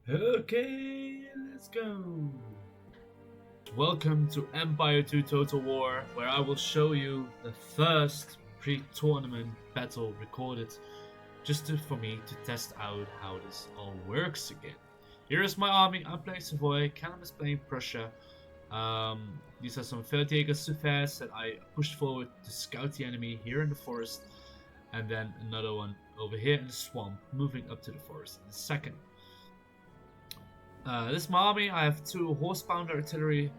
Okay, let's go. Welcome to Empire 2 Total War, where I will show you the first pre-tournament battle recorded for me to test out how this all works again. Here is my army. I'm playing Savoy, Callum is playing Prussia. These are some Feldjäger Sufers that I pushed forward to scout the enemy here in the forest, and then another one over here in the swamp, moving up to the forest in a second. This is my army. I have 2 horse-pounder artillery,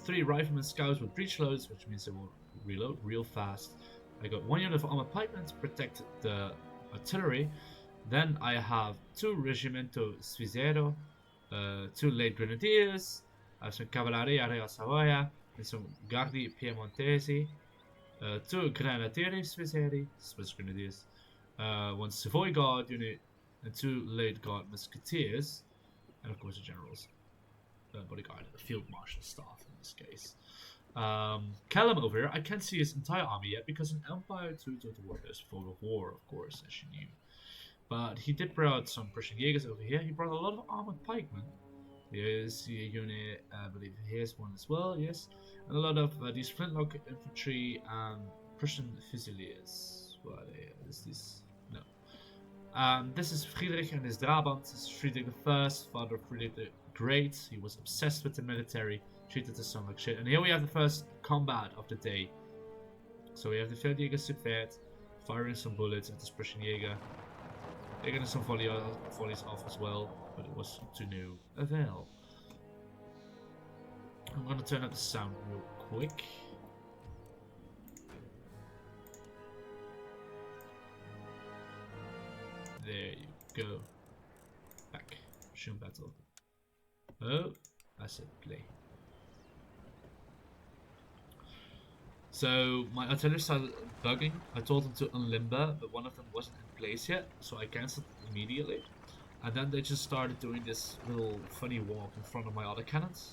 3 rifleman scouts with breech loads, which means they will reload real fast. I got 1 unit of armored pikemen to protect the artillery. Then I have 2 Regimento Svizzero, 2 late grenadiers, I have some Cavalleria Real Savoia, and some Guardi Piemontesi, 2 Granatieri Svizzeri, Swiss grenadiers, 1 Savoy guard unit, and 2 late guard musketeers. And of course the general's bodyguard, the field marshal staff in this case. Callum over here, I can't see his entire army yet because in Empire 2 Total War there's Fog of War, of course, as you knew. But he did bring out some Prussian Jaegers over here. He brought a lot of armored pikemen. Here's a unit, I believe here's one as well, yes. And a lot of these flintlock infantry and Prussian fusiliers. What are they? Is this? No. This is Friedrich and his Brabant. This is Friedrich I, father of Friedrich the Great. He was obsessed with the military, treated his son like shit. And here we have the first combat of the day. So we have the Feldjäger Subvert firing some bullets at this Prussian Jäger. They're getting some volleys off as well, but it was to no avail. I'm gonna turn up the sound real quick. There you go. Back. Shoot battle. Oh, I said play. So my artillery started bugging. I told them to unlimber, but one of them wasn't in place yet, so I cancelled immediately. And then they just started doing this little funny walk in front of my other cannons,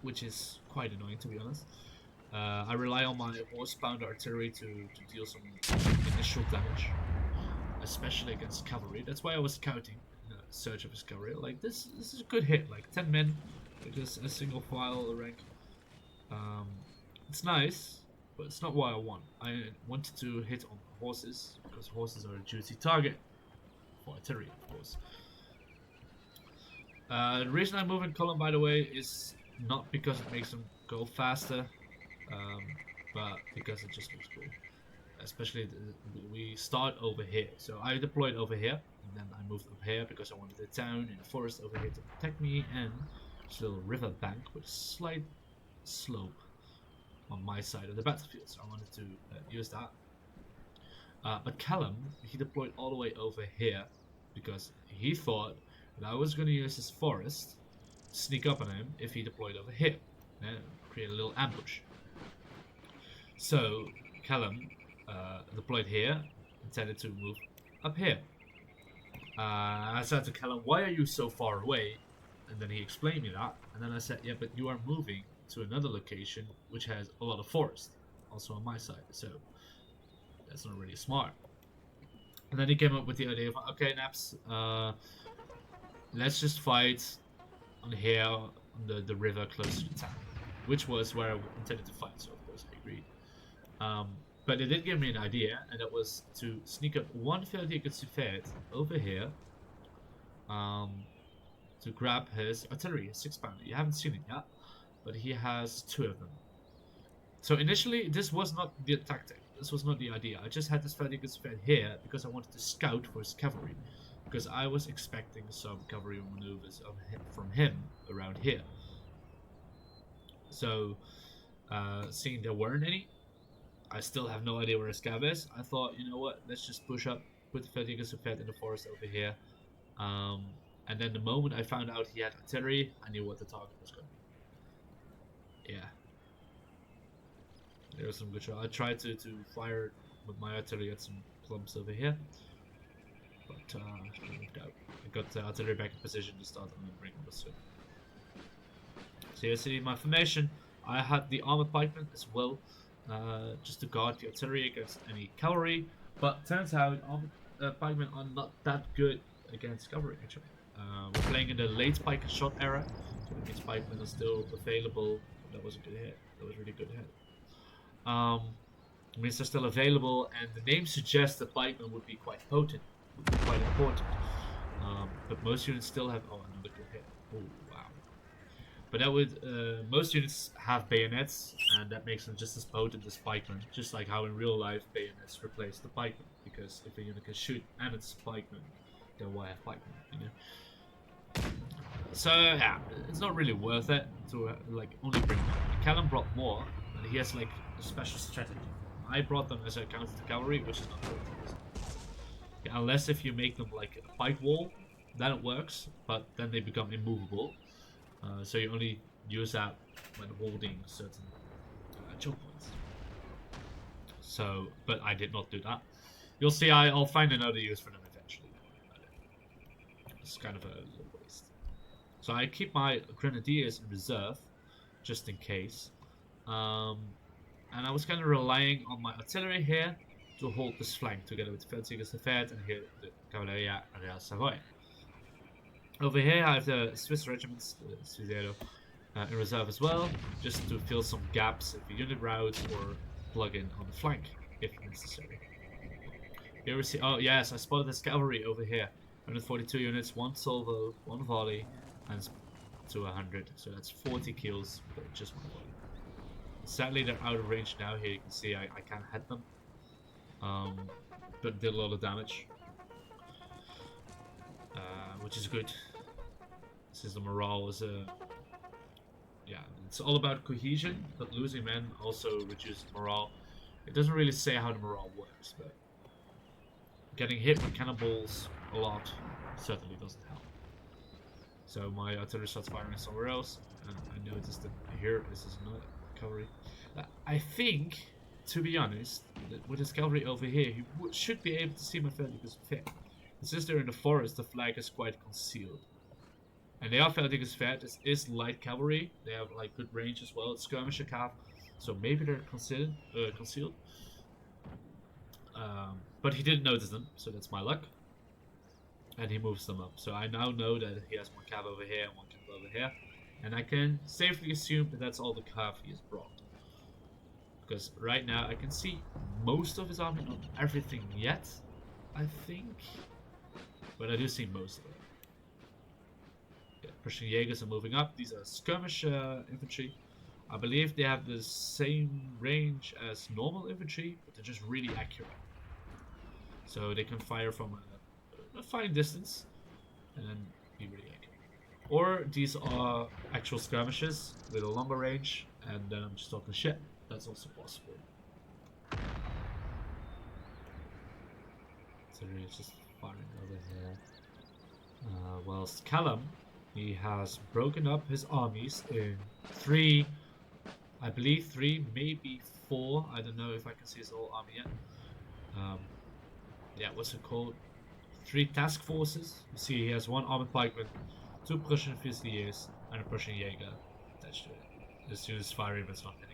which is quite annoying to be honest. I rely on my horse-pounder artillery to deal some initial damage, especially against cavalry. That's why I was scouting in search of his cavalry. Like this is a good hit, like 10 men, like just a single file rank. It's nice, but it's not what I want. I wanted to hit on horses because horses are a juicy target for artillery, of course. The reason I move in column, by the way, is not because it makes them go faster, but because it just looks cool. Especially we start over here. So I deployed over here, and then I moved up here because I wanted the town and the forest over here to protect me, and this little river bank with a slight slope on my side of the battlefield. So I wanted to use that. But Callum, he deployed all the way over here because he thought that I was going to use his forest to sneak up on him if he deployed over here and create a little ambush. So Callum deployed here, intended to move up here. I said to Callum, why are you so far away? And then he explained me that, and then I said, yeah, but you are moving to another location which has a lot of forest, also on my side, so that's not really smart. And then he came up with the idea of, okay, Naps, let's just fight on here, on the river close to the town, which was where I intended to fight, so of course I agreed. But it did give me an idea, and that was to sneak up one Feldjäger Sufert over here, to grab his artillery, his 6-pounder. You haven't seen it yet, but he has 2 of them. So initially, this was not the tactic. This was not the idea. I just had this Feldjäger Sufert here because I wanted to scout for his cavalry, because I was expecting some cavalry maneuvers from him around here. So, seeing there weren't any, I still have no idea where his cav is. I thought, you know what, let's just push up, put the Feldjäger Sufert in the forest over here. And then the moment I found out he had artillery, I knew what the target was going to be. Yeah. There was some good shot. I tried to fire with my artillery at some clumps over here, but it moved out. I got the artillery back in position to start maneuvering on the soon. So you see my formation. I had the armored pikemen as well, just to guard the artillery against any cavalry. But turns out armored pikemen are not that good against cavalry actually. We're playing in the late spike and shot era, so that means pikemen are still available. That was a good hit. That was a really good hit. It means they're still available, and the name suggests that pikemen would be quite potent, would be quite important. But most units still have. Oh, another good hit. Oh, wow. But that would most units have bayonets, and that makes them just as potent as pikemen. Just like how in real life bayonets replace the pikemen, because if a unit can shoot and it's pikemen, then why have pikemen? You know. So yeah, it's not really worth it to like only bring one. Callum brought more, and he has like a special strategy. I brought them as a counter to cavalry, which is not good. Yeah, unless if you make them like a pike wall, then it works, but then they become immovable. So you only use that when holding certain choke points. So, but I did not do that. You'll see I'll find another use for them eventually. It's kind of a little waste. So I keep my grenadiers in reserve, just in case. And I was kind of relying on my artillery here to hold this flank together with the Feldseekers the Fed and here the Cavalleria Area Savoy. Over here I have the Swiss regiments, the Svizzero, in reserve as well, just to fill some gaps if a unit route or plug in on the flank if necessary. Here we see, oh yes, I spotted this cavalry over here. 142 units, 1 salvo, 1 volley, and to 100, so that's 40 kills, but just 1 volley. Sadly, they're out of range now. Here you can see I can't hit them, but did a lot of damage, which is good. Since the morale is yeah, it's all about cohesion, but losing men also reduces morale. It doesn't really say how the morale works, but getting hit with cannonballs a lot certainly doesn't help. So my artillery starts firing somewhere else, and I noticed that here this is not cavalry. I think, to be honest, that with his cavalry over here, he should be able to see my Feldseekers Fed. Since they're in the forest, the flag is quite concealed. And they are Feldseekers Fed. This is light cavalry. They have like good range as well. It's skirmisher cav, so maybe they're concealed. But he didn't notice them, so that's my luck. And he moves them up. So I now know that he has 1 cav over here and 1 cav over here. And I can safely assume that that's all the cav he has brought. Because right now I can see most of his army, not everything yet, I think. But I do see most of it. Yeah, Prussian Jaegers are moving up. These are skirmish infantry. I believe they have the same range as normal infantry, but they're just really accurate. So they can fire from a fine distance and then be really accurate. Or these are actual skirmishes with a longer range, and then I'm just talking shit. That's also possible. So he's just firing over here. Whilst Callum, he has broken up his armies in 3, I believe 3, maybe 4. I don't know if I can see his whole army yet. Yeah, what's it called? 3 task forces. You see, he has 1 armored pikeman, 2 Prussian Fusiliers, and a Prussian Jaeger attached to it. This unit is firing, but it's not hitting.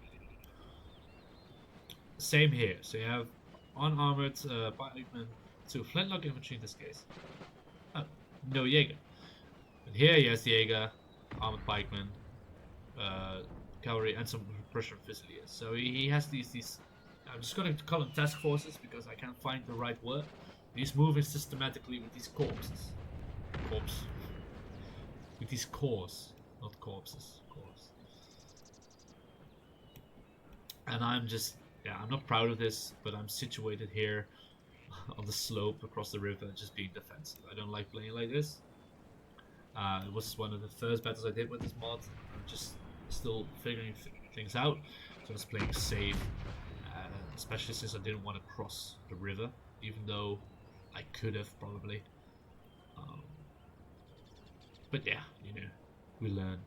Same here. So you have unarmored pikemen, 2 flintlock infantry in this case. Oh, no Jaeger. And here he has the Jaeger, armored pikemen, cavalry, and some Prussian Fusiliers. So he has these. I'm just going to call them task forces because I can't find the right word. He's moving systematically with these corpses. With these cores, not corpses. Cores. And I'm just, yeah, I'm not proud of this, but I'm situated here on the slope across the river, just being defensive. I don't like playing like this. It was one of the first battles I did with this mod. I'm just still figuring things out. So I was playing safe, especially since I didn't want to cross the river, even though I could have probably. But yeah, you know, we learn.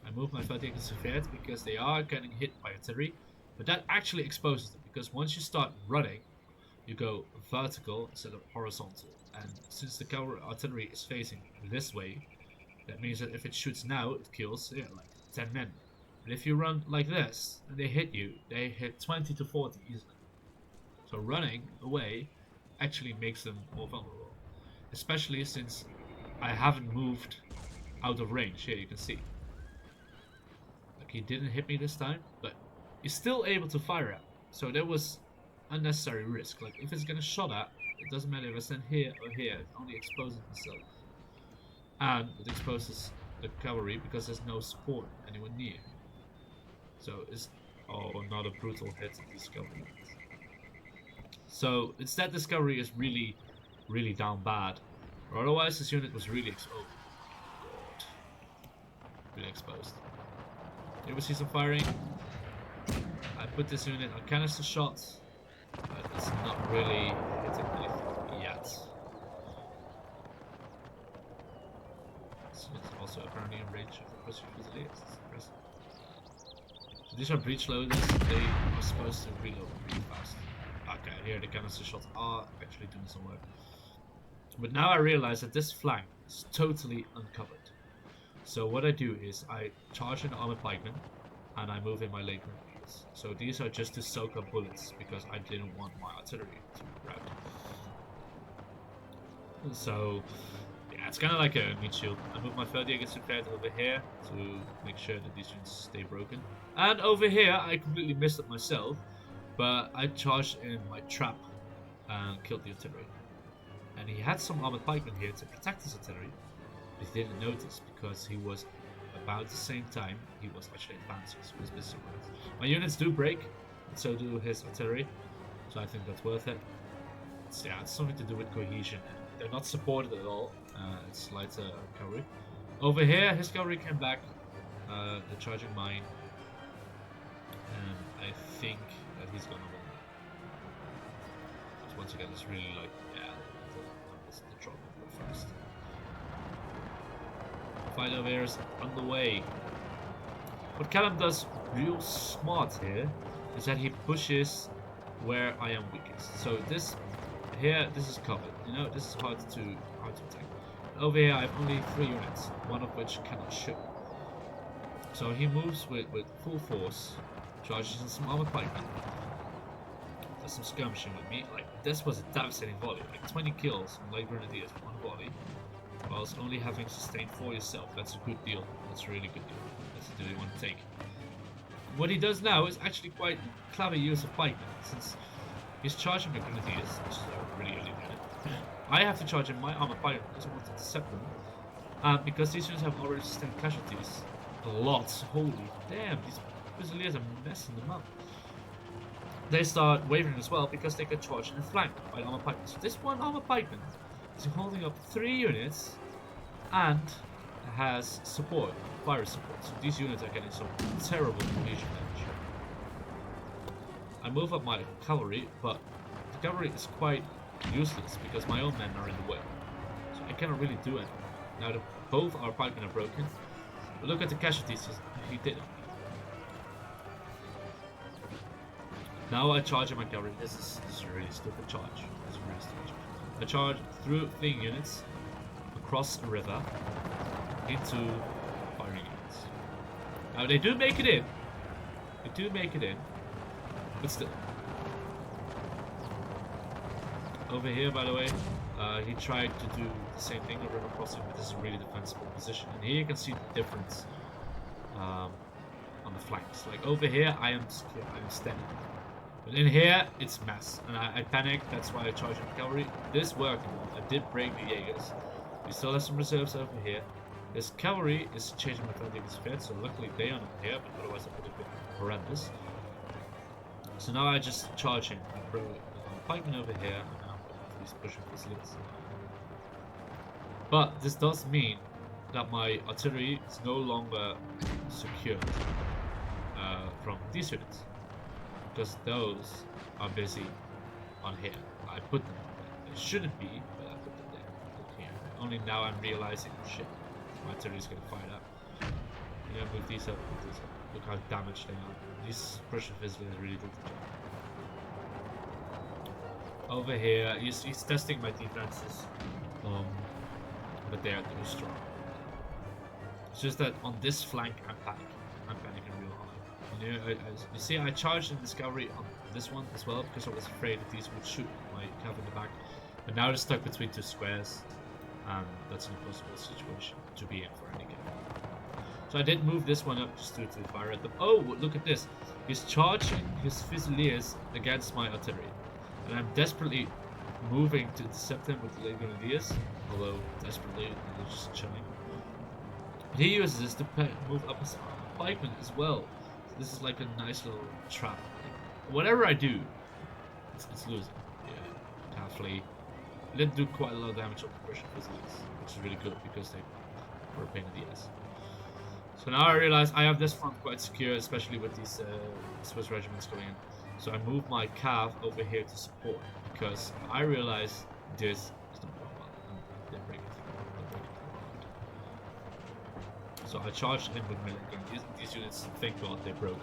I move my Feldseekers Fed because they are getting hit by artillery, but that actually exposes them, because once you start running, you go vertical instead of horizontal. And since the artillery is facing this way, that means that if it shoots now, it kills like 10 men. But if you run like this and they hit you, they hit 20 to 40 easily. So running away actually makes them more vulnerable. especially since I haven't moved out of range. Here you can see. Like, he didn't hit me this time, but he's still able to fire at. So there was unnecessary risk. Like, if it's gonna shot at, it doesn't matter if I stand here or here, it only exposes myself. And it exposes the cavalry because there's no support anywhere near. So it's not a brutal hit of discovery. So instead, discovery is really, really down bad. Or otherwise, this unit was really exposed. God, really exposed. Here we see some firing. I put this unit on canister shots, but it's not really hitting anything yet. So it's also apparently in range of the Prussia Fusiliers. So these are breach loaders. They are supposed to reload really fast. Okay, here the canister shots are actually doing some work. But now I realize that this flank is totally uncovered. So what I do is I charge an armored pikeman and I move in my late grenadiers. So these are just to soak up bullets because I didn't want my artillery to rout. So yeah, it's kind of like a meat shield. I move my Feldjäger Support over here to make sure that these units stay broken. And over here I completely missed it myself, but I charged in my trap and killed the artillery. And he had some armored pikemen here to protect his artillery, but he didn't notice because he was about the same time he was actually advancing, so he was missing rounds. My units do break, and so do his artillery, so I think that's worth it. It's something to do with cohesion. They're not supported at all. It's lighter cavalry. Over here, his cavalry came back. They're charging mine, and I think that he's gonna win. Because once again, it's really like the trouble first. Fight over here is underway. What Callum does real smart here is that he pushes where I am weakest. So this is covered. You know, this is hard to attack. Over here I have only 3 units, one of which cannot shoot. So he moves with full force, charges in some armored pikemen, does some skirmishing with me. Like, this was a devastating volley, like 20 kills on light grenadiers with 1 volley, whilst only having sustained 4 yourself. That's a good deal. That's a really good deal. That's the deal you want to take. What he does now is actually quite clever use of pikemen, since he's charging the grenadiers, which is a really early unit. I have to charge in my armored pikemen because I want to intercept them. Because these units have already sustained casualties. A lot. Holy damn, these Fusiliers are messing them up. They start wavering as well because they get charged in flank by armored pikemen. So this one armored pikeman is holding up 3 units and has support, fire support. So these units are getting some terrible cohesion damage. I move up my cavalry, but the cavalry is quite useless because my own men are in the way. So I cannot really do anything. Now that both our pikemen are broken, but look at the casualties he did. Now I charge my cavalry. This is a really stupid charge. I charge through fleeing units, across a river, into firing units. Now they do make it in. But still. Over here, by the way, he tried to do the same thing, a river crossing, but this is a really defensible position. And here you can see the difference on the flanks. Like over here, I am standing. But in here, it's mess. And I panic, that's why I charge my cavalry. This worked. I did break the Jaegers. We still have some reserves over here. This cavalry is changing my Feldjäger's fed, so luckily they are not here, but otherwise it would have been horrendous. So now I just charge him. I throw a pikeman over here, and now he's pushing for slits. But this does mean that my artillery is no longer secured from these units, because those are busy on here. I put them there. They shouldn't be, but I put them there. Here. Only now I'm realizing, shit, my artillery is getting fired up. I'm gonna move these up, Look how damaged they are. These Prussian Fusiliers really did the job. Over here, he's testing my defenses, but they are too strong. It's just that on this flank, I'm panicking real hard. You know, you see, I charged in discovery on this one as well because I was afraid that these would shoot my cav in the back. But now they're stuck between 2 squares. and that's an impossible situation to be in for any game. So I did move this one up just to fire at them. Oh, look at this. He's charging his Fusiliers against my artillery. And I'm desperately moving to intercept him with the Light Grenadiers. Although, desperately, they're just chilling. But he uses this to move up his pikemen as well. So this is like a nice little trap. Like, whatever I do, it's losing. Yeah, can't flee. I did do quite a lot of damage on the Prussian Fusiliers, which is really good because they were a pain in the ass. So now I realize I have this front quite secure, especially with these Swiss regiments going in. So I move my cav over here to support, because I realize this is not going well. They break it. So I charged in with melee gun. These units, thank God, they broke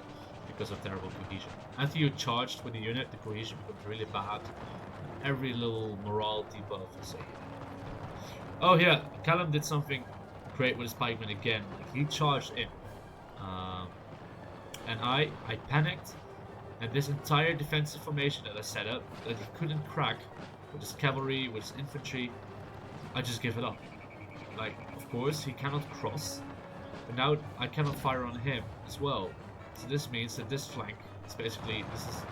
because of terrible cohesion. After you charged with a unit, the cohesion becomes really bad. Every little morale debuff is a... Oh yeah, Callum did something great with his pikemen again. Like, he charged in, and I panicked, and this entire defensive formation that I set up that he couldn't crack with his cavalry, with his infantry, I just give it up. Like, of course he cannot cross, but now I cannot fire on him as well. So this means that this flank is basically, this is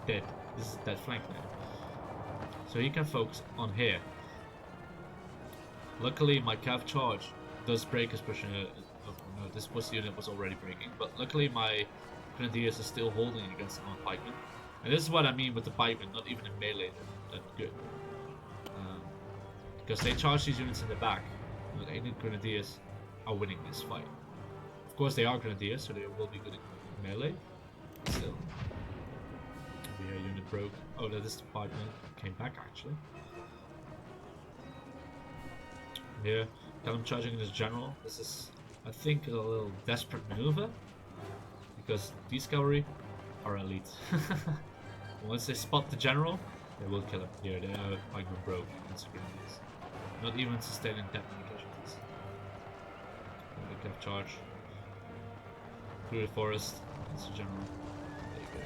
dead. This is dead flank now. So he can focus on here. Luckily, my cav charge does break his Prussian. No, this was unit was already breaking, but luckily my grenadiers are still holding against my pikemen. And this is what I mean with the pikemen, not even in melee, they're good. Because they charge these units in the back, and the 8 grenadiers are winning this fight. Of course, they are grenadiers, so they will be good in melee. But still, yeah, unit broke. Oh, that is the pikeman. Came back actually. Here, Callum charging in his general. This is, I think, a little desperate maneuver, because these cavalry are elite. Once they spot the general, they will kill him. Here, they are pikemen broke. Not even sustaining that many casualties. They can charge through the forest. It's a general. There you go.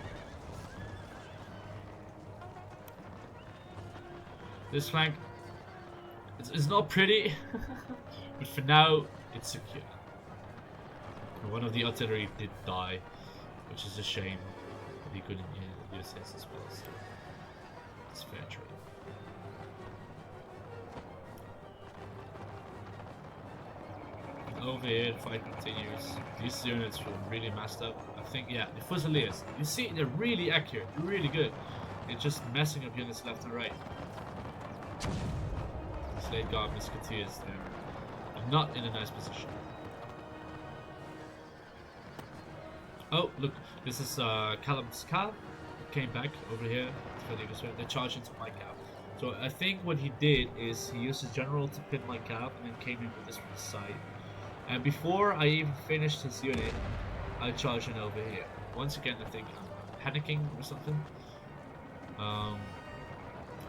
This flank, it's not pretty, but for now it's secure. One of the artillery did die, which is a shame, but he couldn't use his as well, so it's fair trade. And over here the fight continues. These units were really messed up. I think, yeah, the Fusiliers, you see, they're really accurate, they're really good. They're just messing up units left and right. Late guard musketeers there. I'm not in a nice position. Oh, look, this is Callum's cav. Came back over here. They charged into my cav. So I think what he did is he used his general to pin my cav and then came in with this from the side. And before I even finished his unit, I charged in over here. Once again, I think I'm panicking or something.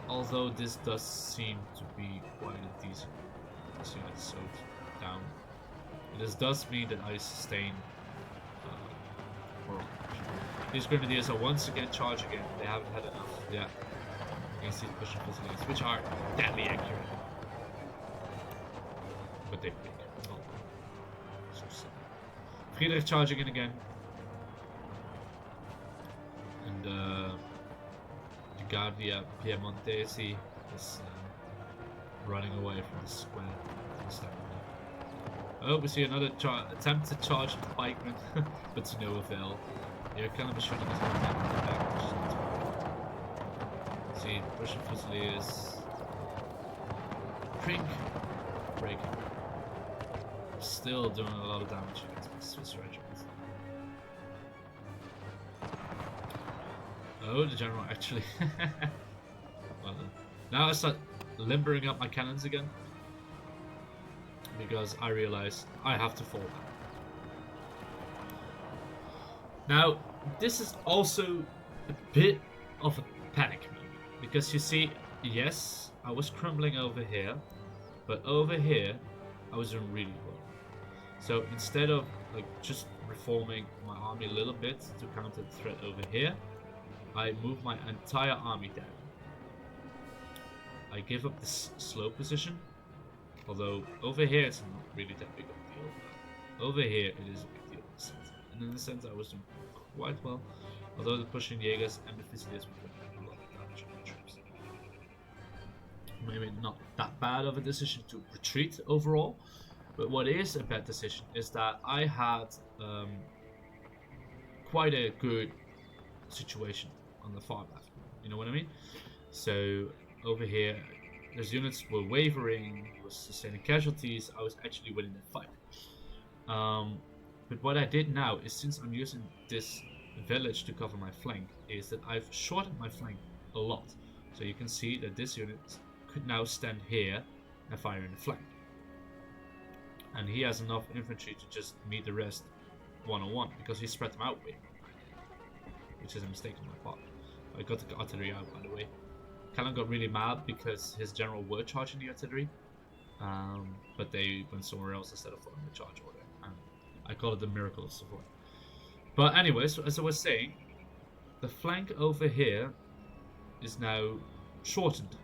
Although this does seem to be quite a decent. This unit is so down. This does mean that I sustain. These grenadiers are once again charging again. They haven't had enough. Yeah. Against these Prussian Fusiliers, which are deadly accurate. But they break. Oh. So sad. Friedrich charging in again. And the Guardia Piemontesi is running away from the square. Oh, we see another attempt to charge the pikemen, but to no avail. Yeah, Callum is shooting his own back, which is not too bad. See, Prussian Fusiliers. Prink! Breaking. Still doing a lot of damage against the Swiss regiments. Oh, the general actually. Well done. Now I start limbering up my cannons again, because I realize I have to fall back. Now, this is also a bit of a panic move, because you see, yes, I was crumbling over here, but over here, I was doing really well. So instead of like just reforming my army a little bit to counter the threat over here, I move my entire army down. I give up this slow position, Although over here it's not really that big of a deal. Over here it is a big deal in the center. And in the center I was doing quite well. Although the pushing Jaegers and the Fusiliers were doing a lot of damage on the troops. Maybe not that bad of a decision to retreat overall. But what is a bad decision is that I had quite a good situation on the far left. You know what I mean? So over here, those units were wavering, was sustaining casualties. I was actually winning the fight. But what I did now is, since I'm using this village to cover my flank, is that I've shortened my flank a lot. So you can see that this unit could now stand here and fire in the flank. And he has enough infantry to just meet the rest one-on-one, because he spread them out way, which is a mistake on my part. I got the artillery out, by the way. Callum got really mad because his general were charging the artillery, but they went somewhere else instead of following the charge order. And I call it the miracle of Savoy. But anyways, as I was saying, the flank over here is now shortened.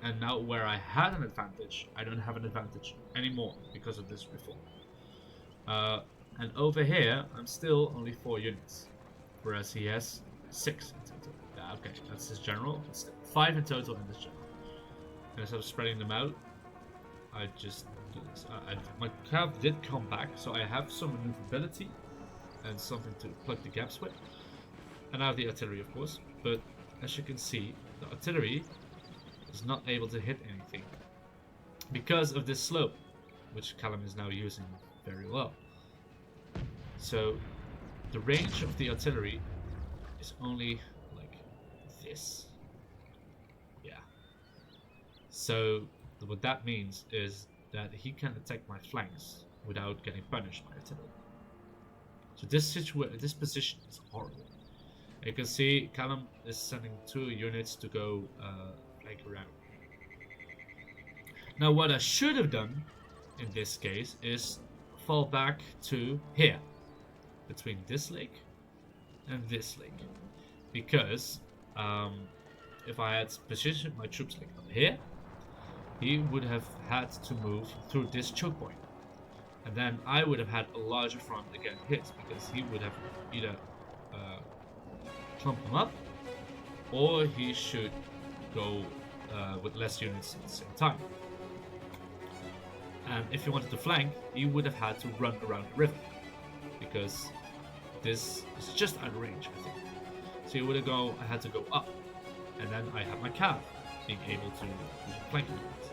And now where I had an advantage, I don't have an advantage anymore because of this reform. And over here, I'm still only 4 units, whereas he has 6 in total. Yeah, okay, that's his general. But still 5 in total in this general. And instead of spreading them out, I just do this. My cav did come back, so I have some maneuverability and something to plug the gaps with. And I have the artillery, of course. But as you can see, the artillery is not able to hit anything because of this slope, which Callum is now using very well. So the range of the artillery is only like this. Yeah. So what that means is that he can attack my flanks without getting punished by artillery. So this position is horrible. You can see Callum is sending 2 units to go flank around. Now what I should have done in this case is fall back to here, between this lake and this lake, because if I had positioned my troops like up here, he would have had to move through this choke point, and then I would have had a larger front against his, because he would have either clump him up, or he should go with less units at the same time. And if he wanted to flank, he would have had to run around the river, because this is just out of range, I think. So he would have had to go up, and then I have my cav being able to flank units.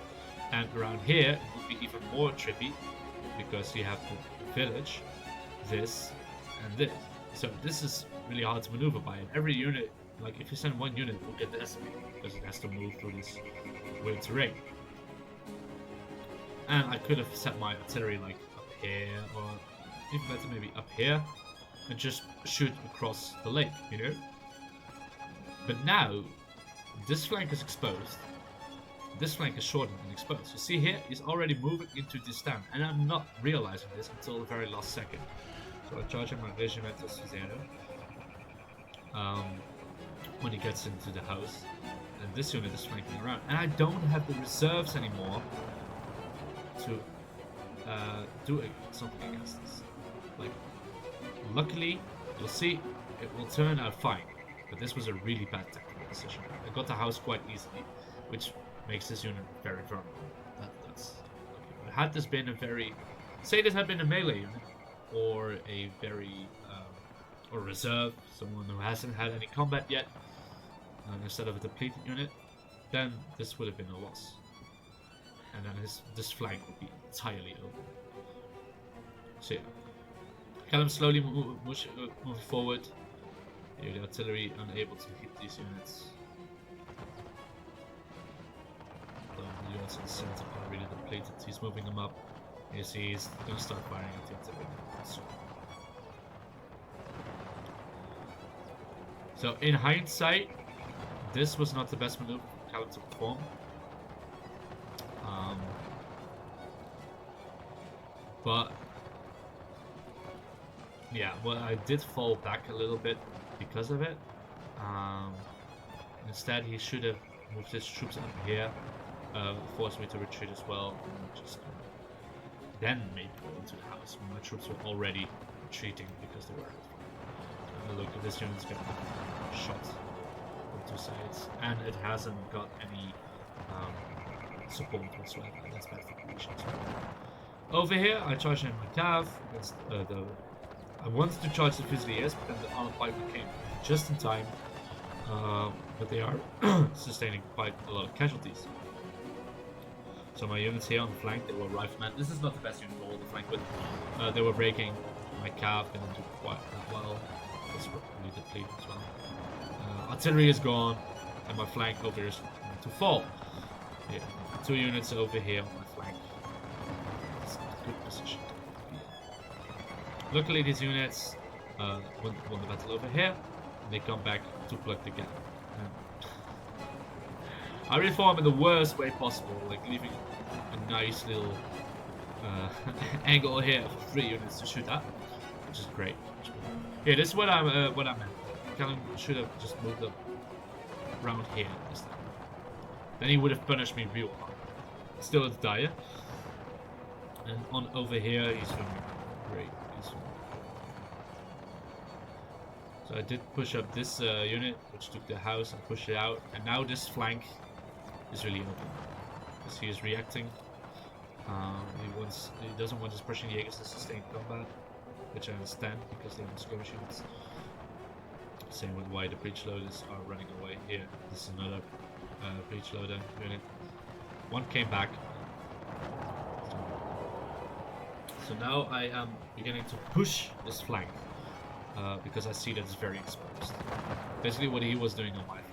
And around here it would be even more tricky, because you have the village, this, and this. So this is really hard to maneuver by. And every unit, like if you send 1 unit, it will get decimated because it has to move through this weird terrain. And I could have set my artillery like up here, or even better maybe up here, and just shoot across the lake, you know? But now, this flank is exposed. This flank is shortened and exposed. You see here, he's already moving into this stand, and I'm not realizing this until the very last second. So I charge him my Regimento Zero when he gets into the house, and this unit is flanking around. And I don't have the reserves anymore to do something against this. Like, luckily, you'll see it will turn out fine, but this was a really bad tactical decision. I got the house quite easily, which makes this unit very vulnerable. That's okay. Had this been a very, say this had been a melee unit, or a very or reserve, someone who hasn't had any combat yet, instead of a depleted unit, then this would have been a loss. And then this flank would be entirely over. So yeah, Callum slowly moving forward. Here, the artillery unable to hit these units. The units in the center are really depleted. He's moving them up. You see, he's going to start firing at the artillery. So in hindsight, this was not the best maneuver for Callum to perform. But yeah, well, I did fall back a little bit because of it. Instead, he should have moved his troops up here forced me to retreat as well, and just then maybe go into the house when my troops were already retreating because they were look at this unit's getting shot from two sides, and it hasn't got any support whatsoever. That's bad for connection as well. Over here, I charged in my cav against I wanted to charge the Fusiliers, but then the armor pikemen came just in time. But they are sustaining quite a lot of casualties. So my units here on the flank, they were riflemen. This is not the best unit to hold the flank with. They were breaking. My cav didn't do quite that well. It's really depleted as well. Artillery is gone, and my flank over here is to fall. Yeah, 2 units over here on my flank. It's not a good position to be in. Luckily, these units won the battle over here, and they come back to plug the gap. I reform in the worst way possible, like leaving a nice little angle here for 3 units to shoot at, which is great. Yeah, this is what I meant. Callum should have just moved up around here this time. Then he would have punished me real hard. Still it's dire. And on over here, he's doing great. So I did push up this unit, which took the house and pushed it out. And now this flank is really open. Because he is reacting. He doesn't want his Prussian Jaegers to sustain combat, which I understand because they want skirmish units. Same with why the breach loaders are running away here. This is another breach loader unit. One came back. So now I am beginning to push this flank because I see that it's very exposed. Basically what he was doing on my flank.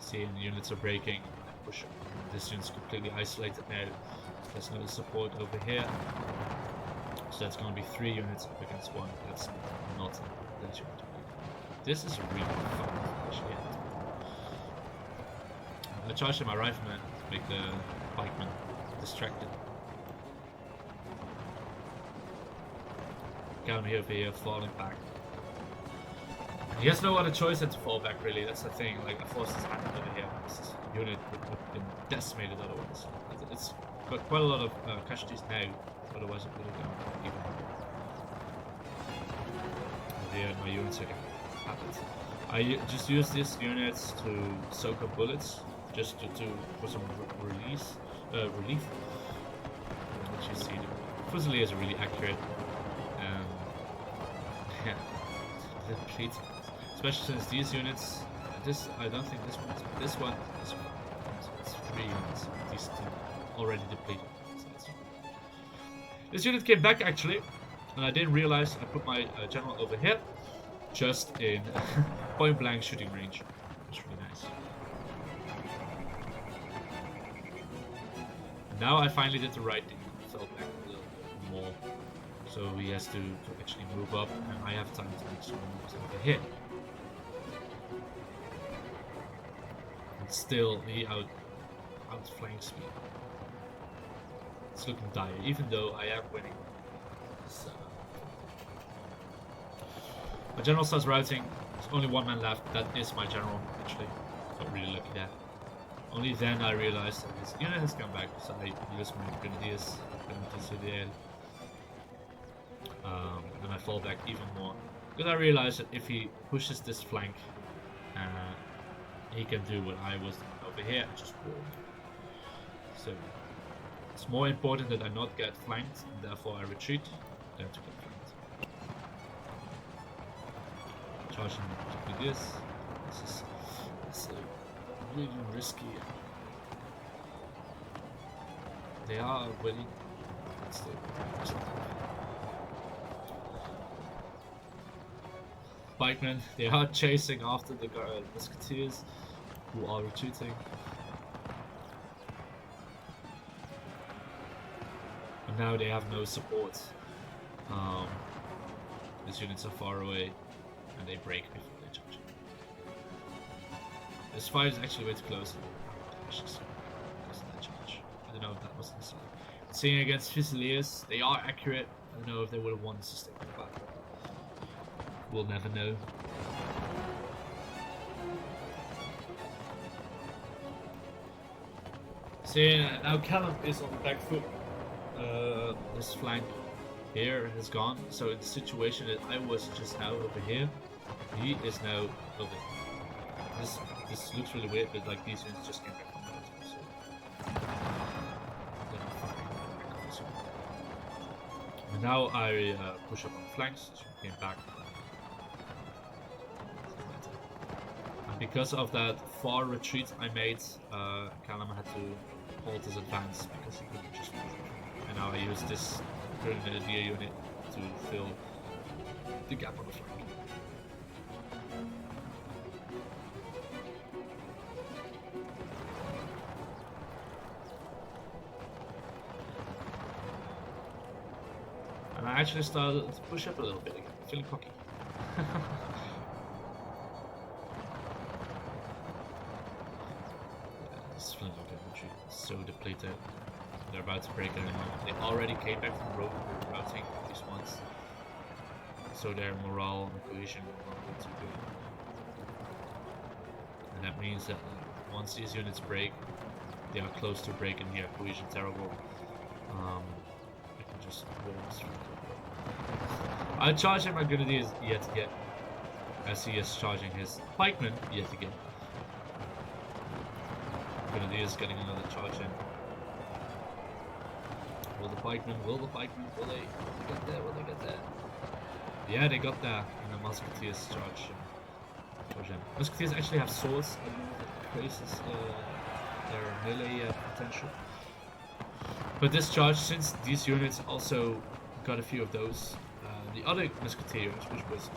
See, and the units are breaking. I push. This unit's completely isolated now. There's no support over here. So that's going to be 3 units up against 1. That's not that unit. This is really fun, actually. I charged in my rifleman to make the pikemen distracted. Callum here over here, falling back. He has no other choice than to fall back, really. That's the thing. Like, I forced his hand over here. This unit would have been decimated otherwise. It's got quite a lot of casualties now. Otherwise, it would have gone even. Over here, my units are getting happened. I just use these units to soak up bullets, just for some relief. Which you see, the Fusiliers are really accurate. Yeah, they're depleted. Especially since these units, I don't think this one, it's 3 units. These 2 already depleted. This unit came back actually, and I didn't realize I put my general over here, just in point blank shooting range. It's really nice. And now I finally did the right thing. Fell back a little bit more, so he has to actually move up, and I have time to make some moves over here. And still, he outflanks me. It's looking dire, even though I am winning. So, my general starts routing. There's only 1 man left. That is my general, actually. Got really lucky there. Only then I realized that his unit has come back, so I use my grenadiers to the air. And I fall back even more. Because I realized that if he pushes this flank, he can do what I was doing over here and just wall. So it's more important that I not get flanked, and therefore I retreat, than to get flanked. Charging to do this. This is really risky. They are winning, but still. Pikemen, they are chasing after the musketeers who are retreating. And now they have no support. These units are far away and they break before they charge. This fight is actually way too close. I don't know if that was necessary. Seeing against Fusiliers, they are accurate. I don't know if they would have won the sustained combat. We'll never know. See, now Callum is on the back foot. This flank here has gone. So in the situation that I was just now over here, he is now over. This looks really weird, but like these units just came back from the so they're not firing. So. And now I push up on the flanks. So he came back. And because of that far retreat I made, Callum had to hold his advance because he couldn't just move. And now I use this grenadier unit to fill the gap on the flank. And I actually started to push up a little bit again, feeling cocky. This flintlock infantry is so depleted. They're about to break it anymore. They already came back from the road with routing these ones. So their morale and cohesion will not be too good. And that means that once these units break, they are close to breaking here. Cohesion terrible. I can just roll this. I charge him my grenadiers yet again. As he is charging his pikemen yet again. Grenadiers getting another charge in. Will the pikemen get there? Will they get there? Yeah, they got there. And the musketeers charge in. Musketeers actually have swords. I don't know if that increases their melee potential. But this charge, since these units also got a few of those, the other musketeers, which was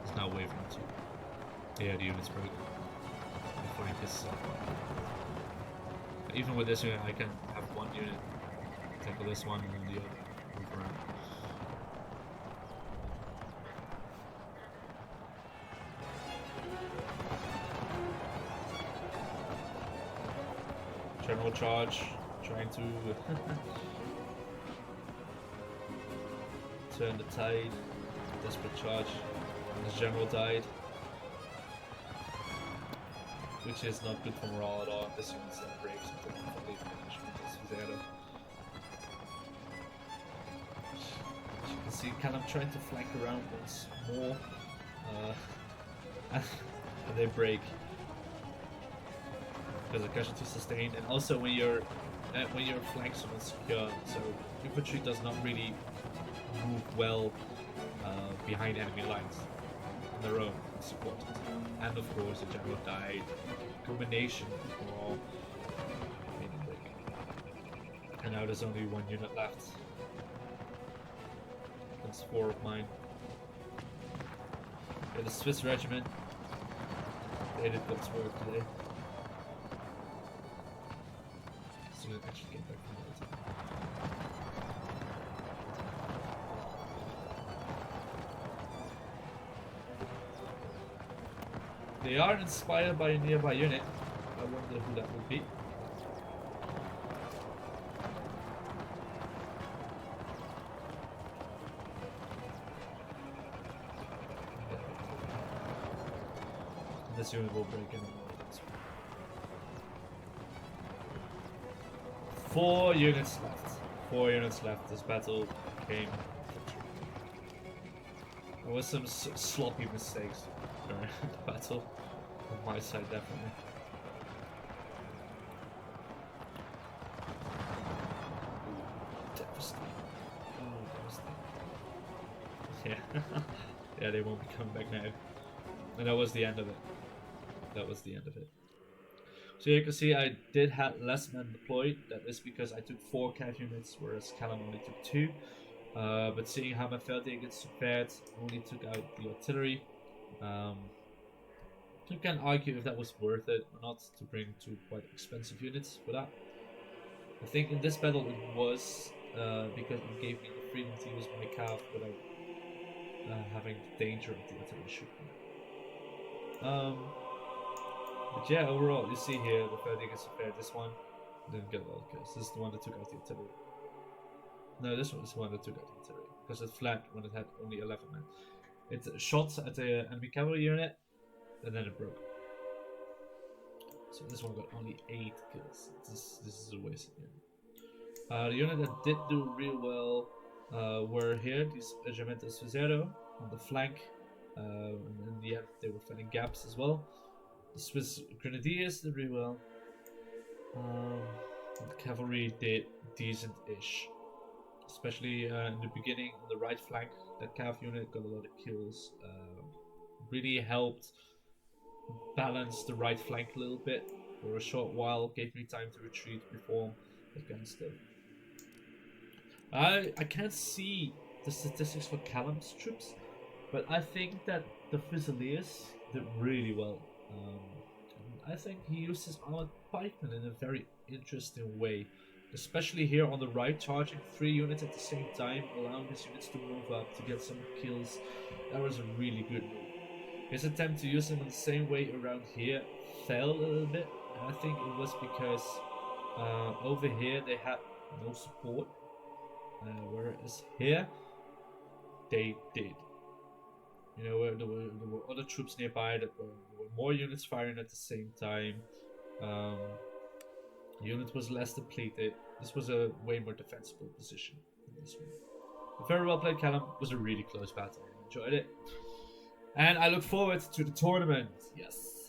is now wavering too. Yeah, the units broke. The flank is. Even with this unit, I can have one unit tackle this one and then the other move around. General charge, trying to turn the tide. Desperate charge. And this general died. Which is not good for morale at all. This unit's breaks until completely finished. As you can see, Callum trying to flank around once more. And they break. Because the casualty sustained, and also when your flanks are not secure, so infantry does not really move well behind enemy lines on their own, supported. And of course, the general died. Combination for all. And now there's only one unit left. That's 4 of mine. Yeah, the Swiss regiment. They did God's work today. So it actually came back from the attack. They are inspired by a nearby unit. I wonder who that would be. This unit will break in. 4 units left. 4 units left. This battle came. There was some sloppy mistakes during the battle. On my side, definitely. Devastating. Oh, devastating. Yeah. Yeah, they won't be coming back now. And that was the end of it. That was the end of it. So you can see I did have less men deployed. That is because I took 4 cav units, whereas Callum only took 2. But seeing how my Feldjäger gets prepared, only took out the artillery. You can argue if that was worth it or not to bring 2 quite expensive units for that. I think in this battle it was, because it gave me the freedom to use my cav without having the danger of the artillery shooting. But yeah, overall, you see here the Feldjäger gets prepared. This one didn't get well because this is the one that took out the artillery. No, this one is the one that took out the artillery because it fled when it had only 11 men. It shot at the enemy cavalry unit and then it broke. So this one got only 8 kills. This is a waste. The unit that did do real well were here, these Regimentos Zero on the flank. And in the end, they were filling gaps as well. The Swiss Grenadiers did really well. The cavalry did decent-ish. Especially in the beginning on the right flank, that cav unit got a lot of kills. Really helped balance the right flank a little bit for a short while, gave me time to retreat, reform, that kind of stuff. I can't see the statistics for Callum's troops, but I think that the Fusiliers did really well. I think he used his armored pikemen in a very interesting way, especially here on the right, charging 3 units at the same time, allowing his units to move up to get some kills. That was a really good move. His attempt to use them in the same way around here failed a little bit, and I think it was because over here they had no support, whereas here they did. You know, there were other troops nearby that there were more units firing at the same time. The unit was less depleted. This was a way more defensible position than this one. Very well played, Callum. It was a really close battle. I enjoyed it. And I look forward to the tournament. Yes.